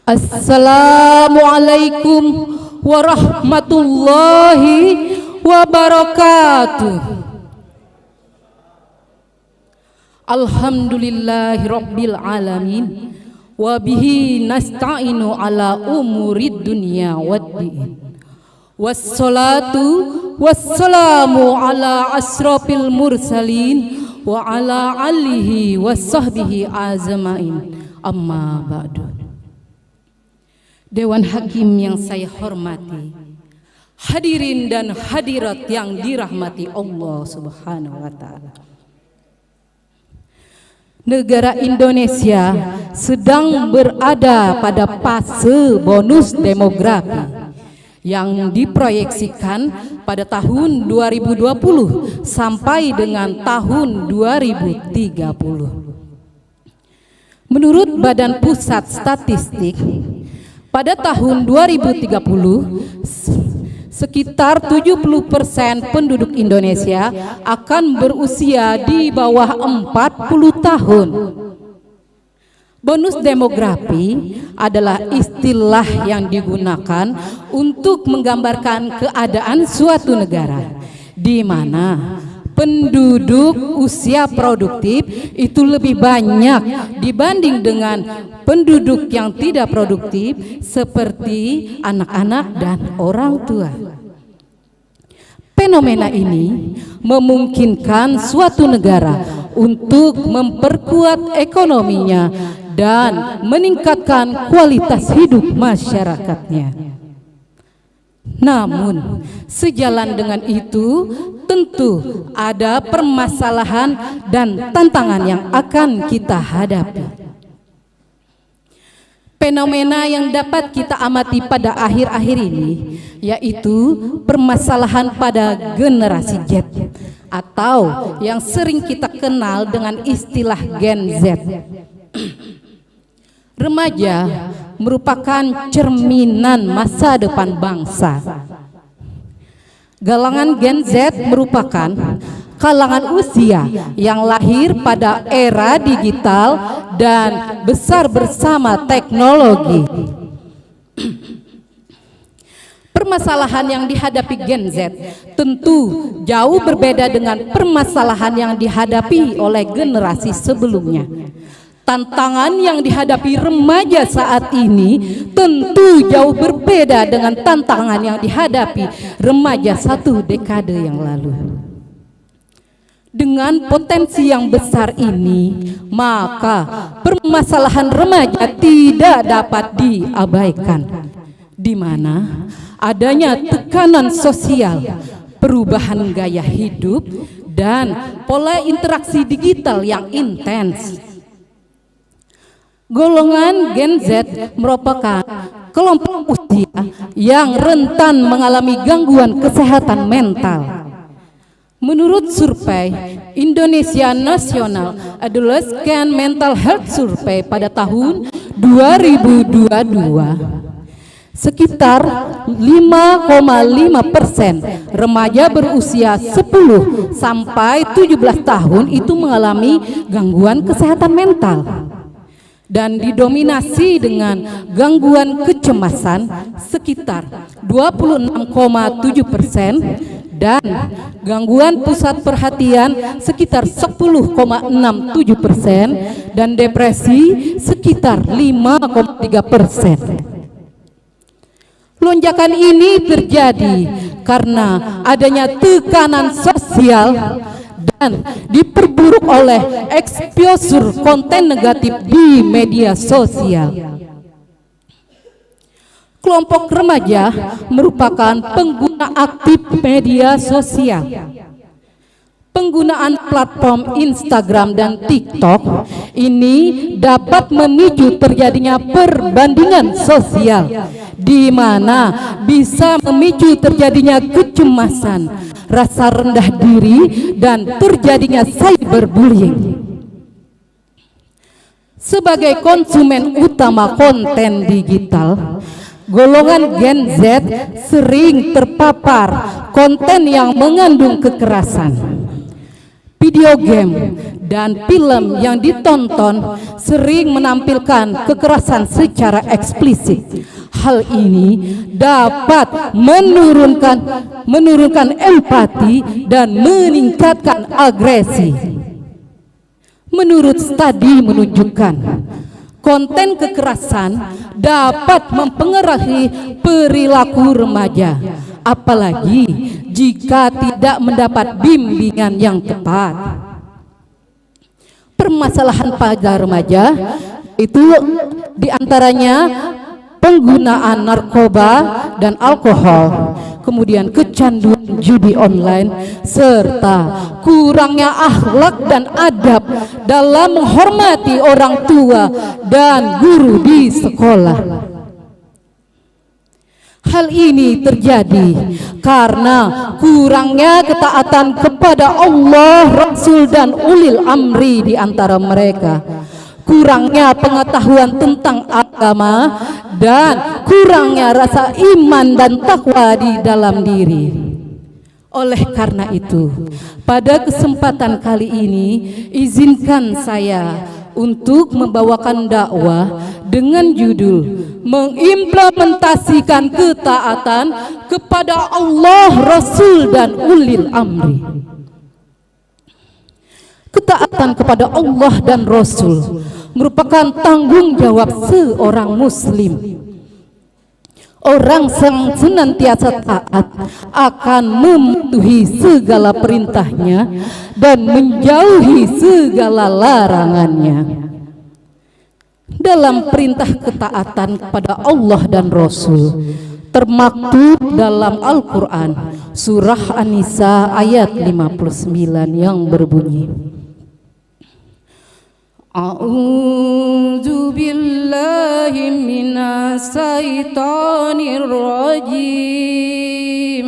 Assalamualaikum warahmatullahi wabarakatuh. Alhamdulillahi rabbil alamin, wa bihi nasta'inu ala umurid dunya waddin. Wassalatu wassalamu ala asrafil mursalin wa ala alihi wassahbihi azmain. Amma ba'du. Dewan Hakim yang saya hormati, hadirin dan hadirat yang dirahmati Allah Subhanahu wa Ta'ala. Negara Indonesia sedang berada pada fase bonus demografi yang diproyeksikan pada tahun 2020 sampai dengan tahun 2030. Menurut Badan Pusat Statistik, pada tahun 2030, sekitar 70% penduduk Indonesia akan berusia di bawah 40 tahun. Bonus demografi adalah istilah yang digunakan untuk menggambarkan keadaan suatu negara di mana penduduk usia produktif itu lebih banyak dibanding dengan penduduk yang tidak produktif seperti anak-anak dan orang tua. Fenomena ini memungkinkan suatu negara untuk memperkuat ekonominya dan meningkatkan kualitas hidup masyarakatnya. Namun, sejalan dengan itu, tentu ada permasalahan dan tantangan yang akan kita hadapi. Fenomena yang dapat kita amati pada akhir-akhir ini yaitu permasalahan pada generasi Z atau yang sering kita kenal dengan istilah Gen Z. Remaja merupakan cerminan masa depan bangsa. Kalangan Gen Z merupakan kalangan usia yang lahir pada era digital dan besar bersama teknologi. Permasalahan yang dihadapi Gen Z tentu jauh berbeda dengan permasalahan yang dihadapi oleh generasi sebelumnya. Tantangan yang dihadapi remaja saat ini tentu jauh berbeda dengan tantangan yang dihadapi remaja satu dekade yang lalu. Dengan potensi yang besar ini, maka permasalahan remaja tidak dapat diabaikan, di mana adanya tekanan sosial, perubahan gaya hidup, dan pola interaksi digital yang intens. Golongan Gen Z merupakan kelompok usia yang rentan mengalami gangguan kesehatan mental. Menurut survei Indonesia National Adolescent Mental Health Survey pada tahun 2022, sekitar 5,5% remaja berusia 10 sampai 17 tahun itu mengalami gangguan kesehatan mental, dan didominasi dengan gangguan kecemasan sekitar 26,7%, dan gangguan pusat perhatian sekitar 10,67%, dan depresi sekitar 5,3%. Lonjakan ini terjadi karena adanya tekanan sosial dan diperburuk oleh eksposur konten negatif di media sosial. Kelompok remaja merupakan pengguna aktif media sosial. Penggunaan platform Instagram dan TikTok ini dapat memicu terjadinya perbandingan sosial, di mana bisa memicu terjadinya kecemasan, rasa rendah diri, dan terjadinya cyberbullying. Sebagai konsumen utama konten digital, golongan Gen Z sering terpapar konten yang mengandung kekerasan. video game dan film yang ditonton sering menampilkan kekerasan secara eksplisit. Hal ini dapat menurunkan empati dan meningkatkan agresi. Menurut studi menunjukkan konten kekerasan dapat mempengaruhi perilaku remaja, apalagi jika tidak mendapat bimbingan yang tepat. Permasalahan pada remaja itu diantaranya penggunaan narkoba dan alkohol, kemudian kecanduan judi online, serta kurangnya akhlak dan adab dalam menghormati orang tua dan guru di sekolah. Hal ini terjadi karena kurangnya ketaatan kepada Allah, Rasul, dan ulil amri di antara mereka, kurangnya pengetahuan tentang agama, dan kurangnya rasa iman dan takwa di dalam diri. Oleh karena itu, pada kesempatan kali ini, izinkan saya untuk membawakan dakwah dengan judul mengimplementasikan ketaatan kepada Allah, Rasul, dan ulil amri. Ketaatan kepada Allah dan Rasul merupakan tanggung jawab seorang muslim. Orang yang senantiasa taat akan mematuhi segala perintahnya dan menjauhi segala larangannya. Dalam perintah ketaatan kepada Allah dan Rasul termaktub dalam Al-Quran surah An-Nisa ayat 59 yang berbunyi, A'udzu billahi minas syaitonir rajim.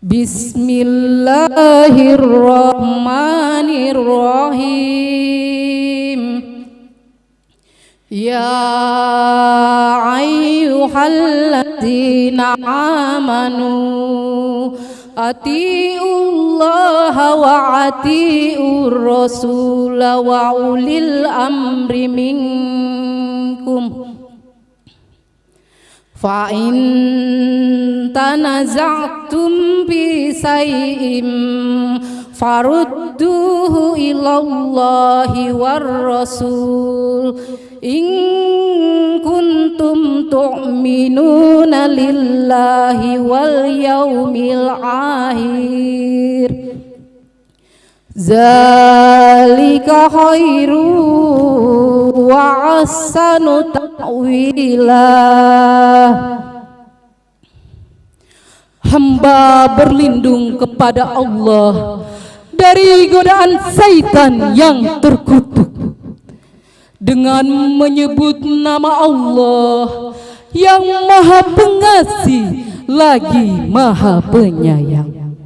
Bismillahirrahmanirrahim. Ya ayyuhalladzina amanu atiullaha wa atiur rasul wa ulil amri minkum fa in tanaza'tum bi shay'in farudduhu ilallahi war rasul in kuntum tu'minuna lillahi wal yaumil akhir zalika khairu wa ahsanu ta'wila. Hamba berlindung kepada Allah dari godaan syaitan yang terkutuk dengan menyebut nama Allah yang Maha Pengasih lagi Maha Penyayang.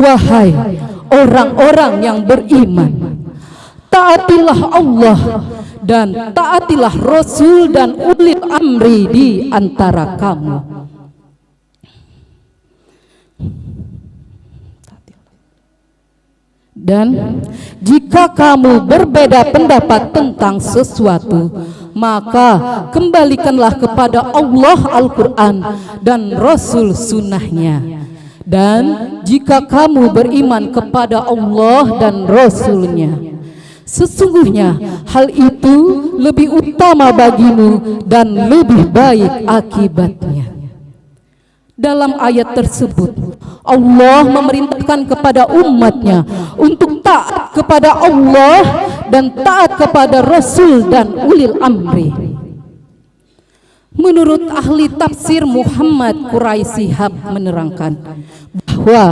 Wahai orang-orang yang beriman, taatilah Allah dan taatilah Rasul dan ulil amri di antara kamu. Dan jika kamu berbeda pendapat tentang sesuatu, maka kembalikanlah kepada Allah Al-Quran dan Rasul sunnahnya. Dan jika kamu beriman kepada Allah dan Rasulnya, sesungguhnya hal itu lebih utama bagimu dan lebih baik akibatnya. Dalam ayat tersebut, Allah memerintahkan kepada umatnya untuk taat kepada Allah dan taat kepada Rasul dan ulil amri. Menurut ahli tafsir Muhammad Quraisihab menerangkan bahwa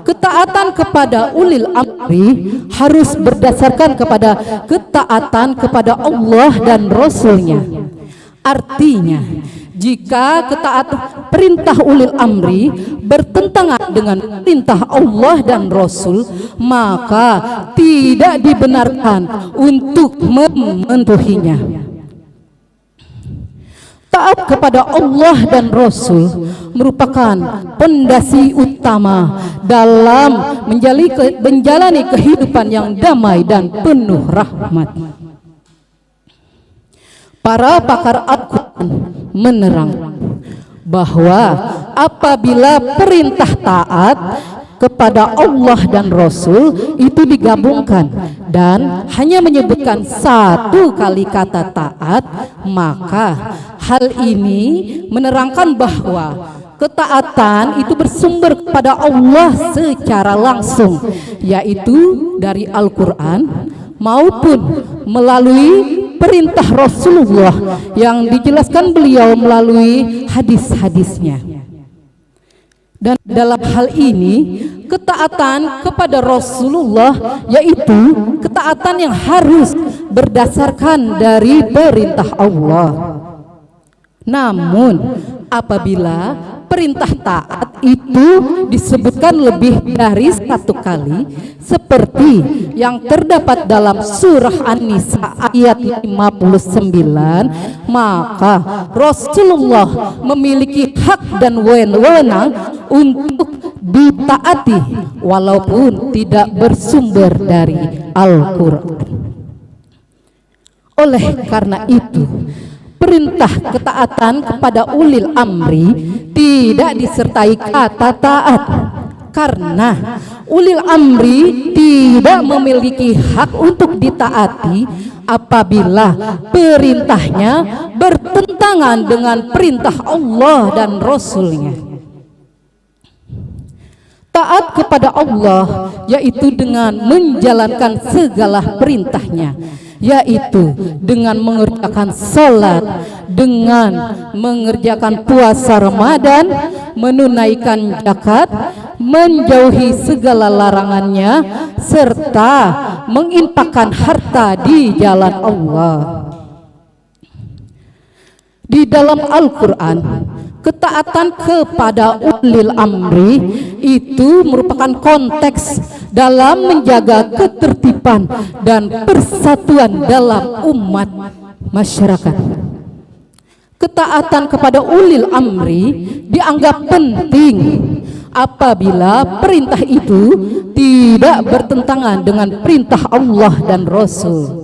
ketaatan kepada ulil amri harus berdasarkan kepada ketaatan kepada Allah dan Rasulnya. Artinya, jika ketaatan perintah ulil amri bertentangan dengan perintah Allah dan Rasul, maka tidak dibenarkan untuk mematuhinya. Taat kepada Allah dan Rasul merupakan pondasi utama dalam menjalani kehidupan yang damai dan penuh rahmat. Para pakar Al-Quran menerang bahwa apabila perintah taat kepada Allah dan Rasul itu digabungkan dan hanya menyebutkan satu kali kata taat, maka hal ini menerangkan bahwa ketaatan itu bersumber kepada Allah secara langsung, yaitu dari Al-Quran maupun melalui perintah Rasulullah yang dijelaskan beliau melalui hadis-hadisnya. Dan dalam hal ini ketaatan kepada Rasulullah yaitu ketaatan yang harus berdasarkan dari perintah Allah. Namun apabila perintah taat itu disebutkan lebih dari satu kali seperti yang terdapat dalam surah An-Nisa ayat 59, maka Rasulullah memiliki hak dan wewenang untuk ditaati walaupun tidak bersumber dari Al-Quran. Oleh karena itu, perintah ketaatan kepada ulil amri tidak disertai kata taat, karena ulil amri tidak memiliki hak untuk ditaati apabila perintahnya bertentangan dengan perintah Allah dan Rasul-Nya. Taat kepada Allah yaitu dengan menjalankan segala perintahnya, yaitu dengan mengerjakan salat, dengan mengerjakan puasa Ramadan, menunaikan zakat, menjauhi segala larangannya, serta menginfakkan harta di jalan Allah. Di dalam Al-Quran, ketaatan kepada ulil amri itu merupakan konteks dalam menjaga ketertiban dan persatuan dalam umat masyarakat. Ketaatan kepada ulil amri dianggap penting apabila perintah itu tidak bertentangan dengan perintah Allah dan Rasul.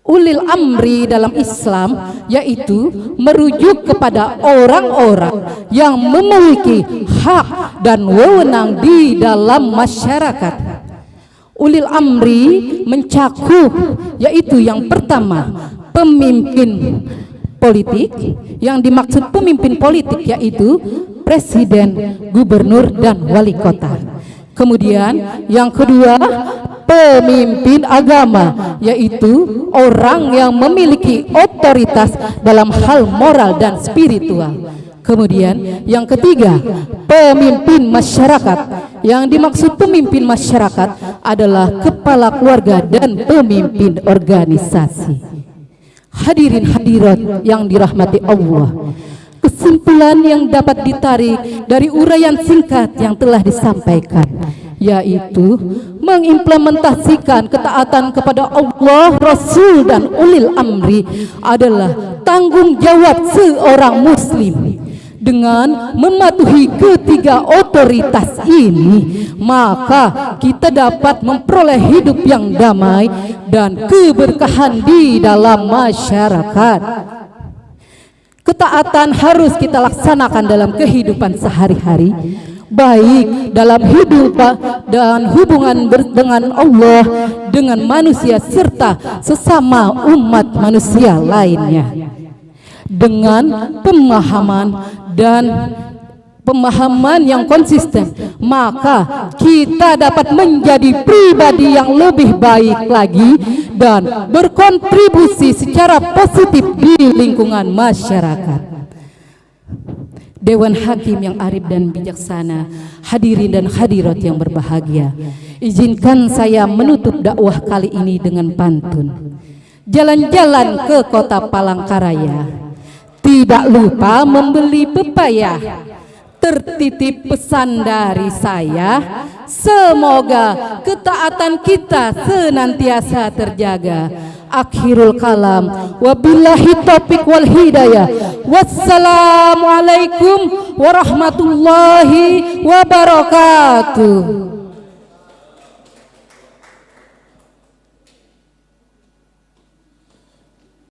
Ulil amri dalam Islam yaitu merujuk kepada orang-orang yang memiliki hak dan wewenang di dalam masyarakat. Ulil amri mencakup yaitu yang pertama pemimpin politik, yang dimaksud pemimpin politik yaitu presiden, gubernur dan wali kota. Kemudian yang kedua pemimpin agama, yaitu orang yang memiliki otoritas dalam hal moral dan spiritual. Kemudian yang ketiga pemimpin masyarakat, yang dimaksud pemimpin masyarakat adalah kepala keluarga dan pemimpin organisasi. Hadirin hadirat yang dirahmati Allah, kesimpulan yang dapat ditarik dari uraian singkat yang telah disampaikan yaitu mengimplementasikan ketaatan kepada Allah, Rasul dan ulil amri adalah tanggung jawab seorang muslim. Dengan mematuhi ketiga otoritas ini, maka kita dapat memperoleh hidup yang damai dan keberkahan di dalam masyarakat. Ketaatan harus kita laksanakan dalam kehidupan sehari-hari, baik dalam hidup dan hubungan dengan Allah, dengan manusia serta sesama umat manusia lainnya. Dengan pemahaman yang konsisten, maka kita dapat menjadi pribadi yang lebih baik lagi dan berkontribusi secara positif di lingkungan masyarakat. Dewan Hakim yang arif dan bijaksana, hadirin dan hadirat yang berbahagia, izinkan saya menutup dakwah kali ini dengan pantun. Jalan-jalan ke kota Palangkaraya, tidak lupa membeli pepaya. Tertitip pesan dari saya, semoga ketaatan kita senantiasa terjaga. Akhirul kalam, wabillahi taufiq wal hidayah. Wassalamualaikum warahmatullahi wabarakatuh.